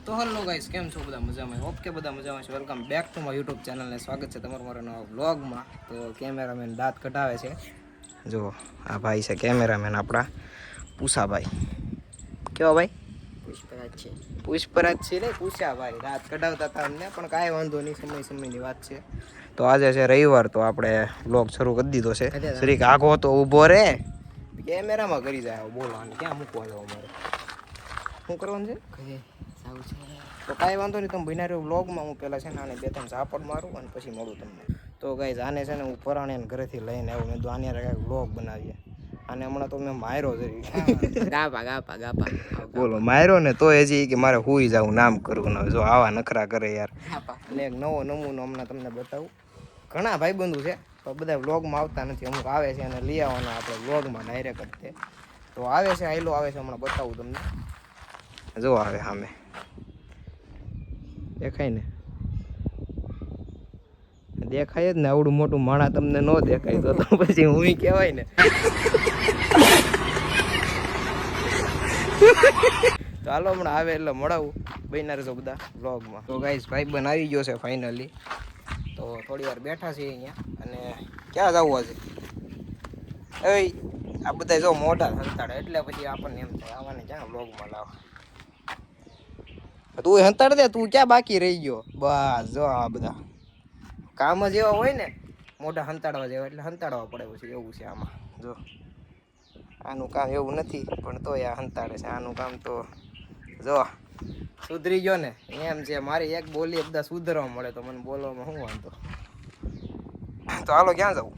તો hello guys, કેમ છો બધા? મજામાં? ઓકે, બધા મજામાં છે. Welcome back to my YouTube channel ને સ્વાગત છે તમારું મારા નવા વ્લોગમાં. તો કેમેરામેન દાંત કઢાવે છે. જો આ ભાઈ છે કેમેરામેન આપણા પૂષાભાઈ. કેવા ભાઈ? પુષ્પરાજ છે. પુષ્પરાજ છે ને પૂષાભાઈ દાંત કઢાવતા હતા અમને, પણ કાંઈ વાંધો નહીં, સમયની વાત છે. તો આજે છે રવિવાર, તો આપણે વ્લોગ શરૂ કરી દીધો છે. શ્રી આગો તો ઊભો રે, કેમેરામાં કરી જાય. બોલો આને ક્યાં મૂકવા જાવ અમારે? શું કરવાનું છે? તો કાંઈ વાંધો નહીં, તમે બિના રહ્યો વ્લોગમાં. હું પહેલાં છે ને આને 2-3 ઝાપડ મારું અને પછી મળું તમને. તો ગાઈઝ આને છે ને હું પરાણે ઘરેથી લઈને આવ્યો. મેં તો આને કાંઈક વ્લોગ બનાવીએ. અને હમણાં તો મેં માર્યો જરી ગાપા બોલો માર્યો ને તો હજી કે મારે હુઈ જાવું નામ કરવું ને. જો આવા નખરા કરે યાર. અને એક નવો નમૂનો હમણાં તમને બતાવું. ઘણા ભાઈબંધુ છે તો બધા વ્લોગમાં આવતા નથી. અમુક આવે છે અને લઈ આવવાના આપણે વ્લોગમાં ડાયરેક્ટ જ. તો આવે છે, આયલો આવે છે, હમણાં બતાવું તમને. જો આવે સામે, દેખાય ને? દેખાય જ ને, આવડું મોટું માણા તમને ન દેખાય તો પછી હું કહેવાય ને. તો હાલો હમણાં આવે એટલે મળાવું. બન્યા રહેજો બધા વ્લોગમાં. તો ગાઈસ ભાઈબંધ આવી ગયો છે ફાઇનલી. તો થોડી વાર બેઠા છીએ અહીંયા. અને ક્યાં જવું છે? એ આ બધા જો મોઢા હંતાડે એટલે પછી આપણને એમ થાય આવાને ક્યાં વ્લોગમાં લાવવા. તું હંતાડ દે, તું ક્યાં બાકી રહી ગયો? બસ જો આ બધા કામ જ એવા હોય ને, મોઢા હંતાડવા જેવા, એટલે હંતાડવા પડે પછી. એવું છે આમાં. જો આનું કામ એવું નથી, પણ તો યાર હંતાડે છે. આનું કામ તો જો સુધરી ગયો ને એમ છે. મારી એક બોલી બધા સુધરવા મળે તો મને બોલવામાં શું વાંધો. તો હાલો ક્યાં જવું?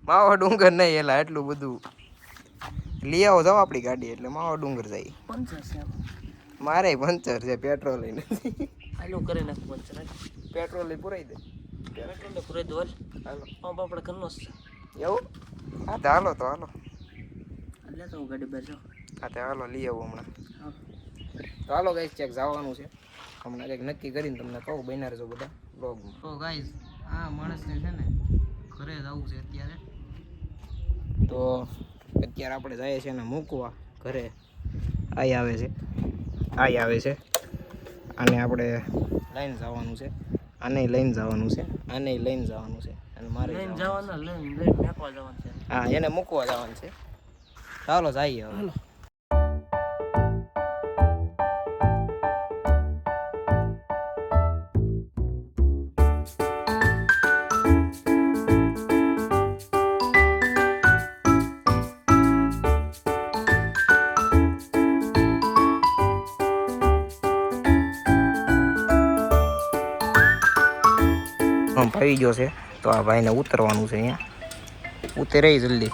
માવા ડુંગર નહીં એલા, એટલું બધું લઈ આવો જાવ આપણી ગાડી, એટલે માવા ડુંગર જાય. મારે પંચર છે, પેટ્રોલ નથી. પેટ્રોલ પુરાઈ દે. હાલો આપણે ઘરનો એવું? હા તો હાલો, તો હાલો. હા તો હાલો લઈ આવું હમણાં. તો હાલો ગાઈસ, ચેક જવાનું છે હમણાં. કંઈક નક્કી કરીને તમને કહું. બન્યા રહેજો બધા બ્લોગમાં. તો ગાઈસ આ માણસને છે ને ઘરે જવું છે અત્યારે. તો અત્યારે આપણે જઈએ છીએ એને મૂકવા ઘરે. આઈ આવે છે, આઈ આવે છે. આને આપણે લઈને જવાનું છે, આને લઈને જવાનું છે, આને લઈને જવાનું છે, અને મારે લઈને જવાનું, લઈને મૂકવા જવાનું છે. હા, એને મૂકવા જવાનું છે. ચાલો જઈએ હવે. આવી ગયો છે તો આ ભાઈને ઉતરવાનું છે. અહીંયા ઉતરે જલ્દી.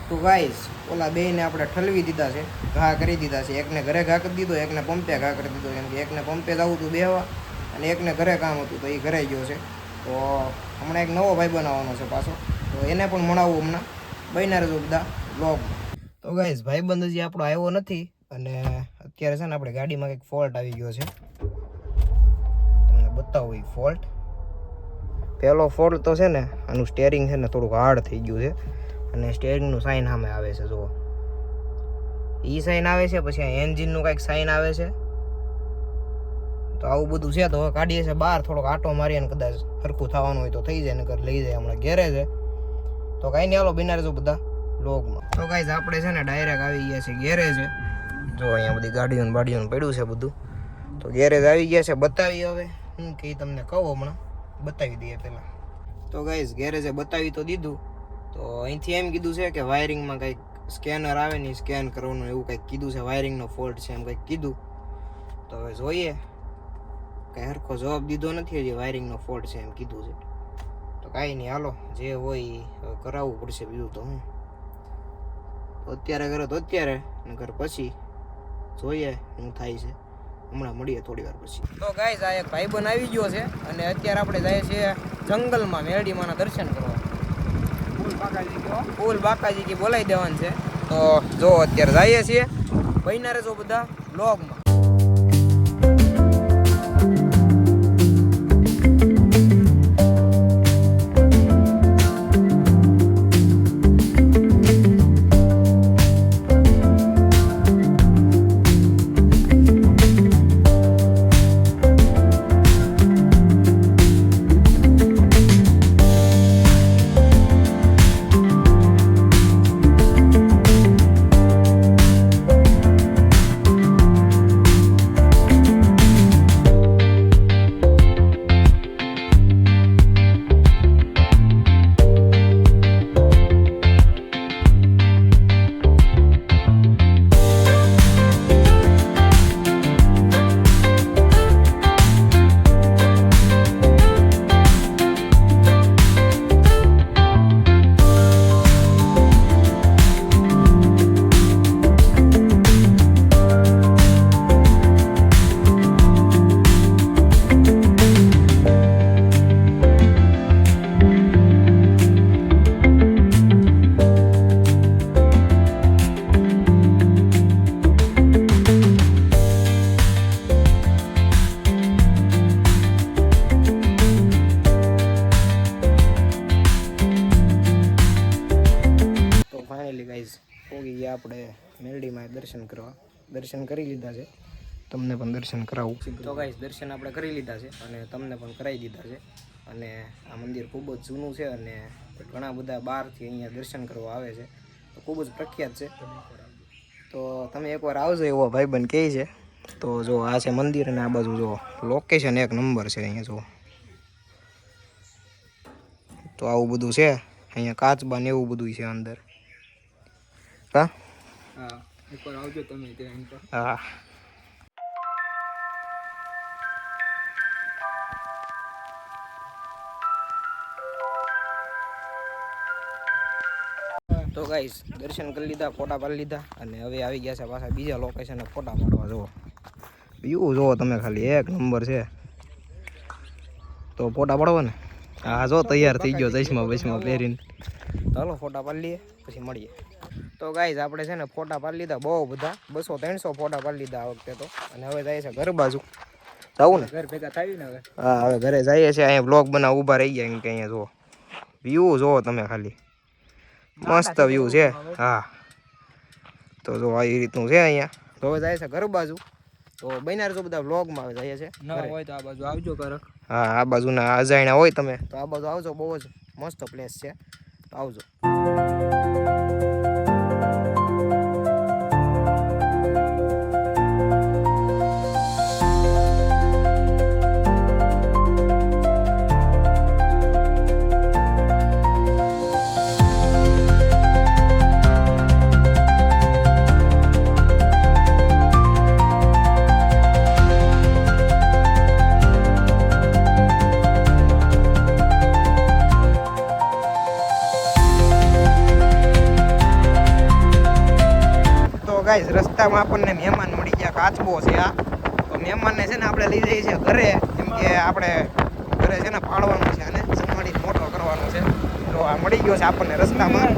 તો ગાઈસ ઓલા બેને આપણે ઠલવી દીધા છે, ઘા કરી દીધા છે. એકને ઘરે ઘા કરી દીધો, એકને પંપે ઘા કરી દીધો. કેમ કે એકને પંપે જવું હતું બેહવા, અને એકને ઘરે કામ હતું તો એ ઘરે ગયો છે. તો હમણાં એક નવો ભાઈ બનાવવાનો છે પાછો, તો એને પણ મળાવું હમણાં. બન્યા રહેજો બધા બ્લોગમાં. તો ગાઈસ ભાઈબંધ હજી આપણો આવ્યો નથી, અને અત્યારે છે ને આપણે ગાડીમાં કંઈક ફોલ્ટ આવી ગયો છે. બતાવો એ ફોલ્ટ. પહેલો ફોલ્ટ તો છે ને આનું સ્ટેરિંગ છે ને થોડુંક હાર્ડ થઈ ગયું છે, અને સ્ટેરિંગનું સાઇન સામે આવે છે. જુઓ એ સાઇન આવે છે, પછી આ એન્જિનનું કાંઈક સાઇન આવે છે. તો આવું બધું છે. તો હવે કાઢીએ છીએ બહાર, થોડોક આટો મારીએ ને કદાચ સરખું થવાનું હોય તો થઈ જાય, નકર લઈ જાય હમણાં ઘેરે છે. તો કાંઈ નહીં, હાલો બિના રહેજો બધા વ્લોગમાં. તો ગાઈસ આપણે છે ને ડાયરેક્ટ આવી ગયા છે ગેરેજ. જો અહીંયા બધી ગાડીઓને બાડીઓને પડ્યું છે બધું. તો ગેરેજ આવી ગયા છે. બતાવી હવે હું કે તમને કહું, હમણાં બતાવી દઈએ પહેલાં. તો ગાઈસ ગેરેજે બતાવી તો દીધું. તો અહીંથી એમ કીધું છે કે વાયરિંગમાં કંઈક સ્કેનર આવે ને સ્કેન કરવાનું એવું કંઈક કીધું છે. વાયરિંગનો ફોલ્ટ છે એમ કંઈક કીધું. તો હવે જોઈએ, કંઈ સરખો જવાબ દીધો નથી હજી. વાયરિંગનો ફોલ્ટ છે એમ કીધું છે. તો કાંઈ નહીં, હાલો જે હોય એ કરાવવું પડશે. બીજું તો હું અત્યારે કરે તો અત્યારે, નકર પછી જોઈએ શું થાય છે. હમણાં મળીએ થોડી વાર પછી. તો ગાઈસ આ એક ભાઈબંધ આવી ગયો છે, અને અત્યારે આપણે જઈએ છીએ જંગલમાં મેરડીમાના દર્શન કરવા. ફૂલ બાકાજી કી બોલાવી દેવાનું છે. તો જો અત્યારે જઈએ છીએ. બન્યા રહેજો બધા વ્લોગમાં. ફાઇનલી ગાઈઝ પોગી ગયા આપણે મેલડીમાં દર્શન કરવા. દર્શન કરી લીધા છે, તમને પણ દર્શન કરાવું. તો ગાઈઝ દર્શન આપણે કરી લીધા છે અને તમને પણ કરાવી દીધા છે. અને આ મંદિર ખૂબ જ જૂનું છે અને ઘણા બધા બહારથી અહીંયા દર્શન કરવા આવે છે, તો ખૂબ જ પ્રખ્યાત છે. તો તમે એકવાર આવજો એવો ભાઈબંધ કહે છે. તો જો આ છે મંદિર અને આ બાજુ જો લોકેશન એક નંબર છે અહીંયા જો. તો આવું બધું છે અહીંયા, કાચબા ને એવું બધું છે અંદર. હા એકવાર આવજો તમે ત્યાં. હા તો ગાઈસ દર્શન કરી લીધા, ફોટા પાડી લીધા અને હવે આવી ગયા છે પાછા બીજા લોકેશને ફોટા પાડવા. જુઓ વ્યૂ જુઓ તમે ખાલી, એક નંબર છે. તો ફોટા પાડવો ને? હા જો તૈયાર થઈ ગયો ચશ્મા બસમાં પહેરીને. ચાલો ફોટા પાડી લઈએ પછી મળીએ. તો ગાઈઝ આપણે છે ને ફોટા પાડી લીધા બહુ બધા, 200-300 ફોટા પાડી લીધા આ વખતે તો. અને હવે જાય છે ઘર બાજુ જવું ને, ઘર ભેગા થાય ને હવે. હા હવે ઘરે જઈએ છીએ. અહીંયા બ્લોગ બનાવ ઊભા રહી ગયા કે અહીંયા જુઓ વ્યૂ જુઓ તમે ખાલી, મસ્ત વ્યૂ છે. હા તો જો આવી રીતનું છે અહીંયા. તો હવે જાય છે ઘર બાજુ. તો બન્યા રહેજો બધા બ્લોગમાં. હવે જઈએ છે ના હોય તો આ બાજુ આવજો કરક. હા આ બાજુના અજાણ્યા હોય તમે તો આ બાજુ આવજો, બહુ જ મસ્ત પ્લેસ છે, તો આવજો. ગાઈસ રસ્તામાં આપણને મહેમાન મળી ગયા, કાચબો છે આ. તો મહેમાનને છે ને આપણે લઈ જઈએ છીએ ઘરે, કેમ કે આપણે ઘરે છે ને પાડવાનું છે અને સંભાળી મોટો કરવાનો છે. તો આ મળી ગયો છે આપણને રસ્તામાં.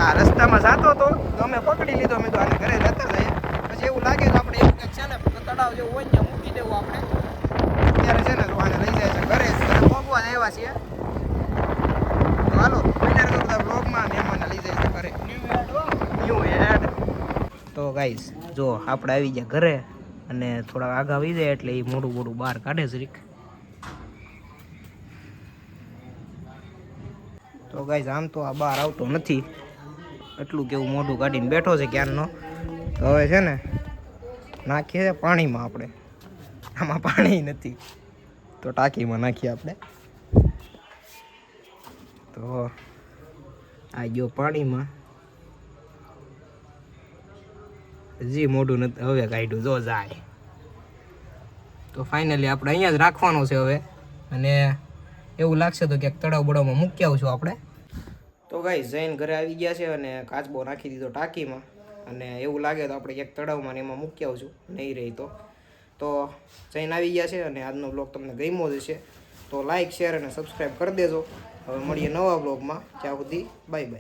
આ રસ્તામાં જતો હતો તો અમે પકડી લીધો. મેં તો આને ઘરે જતા જઈએ, પછી એવું લાગે તો આપણે એવું કંઈક છે ને તળાવ જેવું હોય ત્યાં મૂકી દેવું આપણે. અત્યારે છે ને તો આને લઈ જાય છે ઘરે પહોંચવા આવ્યા છીએ. તો હાલો બધા બ્લોગમાં મહેમાનને લઈ જાય છે ઘરે. New add. તો ગાઈસ જો આપણે આવી ગયા ઘરે અને થોડા આગા આવી જાય એટલે એ મોટું મોટું બહાર કાઢે જરીક. તો ગાઈસ આમ તો આ બહાર આવતો નથી, એટલું કેવું મોઢું કાઢીને બેઠો છે ક્યારનો. તો હવે છે ને નાખીએ છે પાણીમાં આપણે. આમાં પાણી નથી તો ટાંકીમાં નાખીએ આપણે. તો આ ગયો પાણીમાં, હજી મોઢું નથી હવે કાઢ્યું, જો જાય. તો ફાઇનલી આપણે અહીંયા જ રાખવાનો છે હવે. અને એવું લાગશે તો ક્યાંક તળાવ બળાવમાં મૂકી આવશું આપણે. તો ગાઈસ જઈને ઘરે આવી ગયા છે અને કાચબો નાખી દીધો ટાંકીમાં. અને એવું લાગે તો આપણે ક્યાંક તળાવમાં ને એમાં મૂકી આવશું, નહીં રહી તો જઈને આવી ગયા છે. અને આજનો બ્લોગ તમને ગમ્યો જ હશે તો લાઇક, શેર અને સબસ્ક્રાઈબ કરી દેજો. હવે મળીએ નવા બ્લોગમાં. ત્યાં સુધી બાય બાય.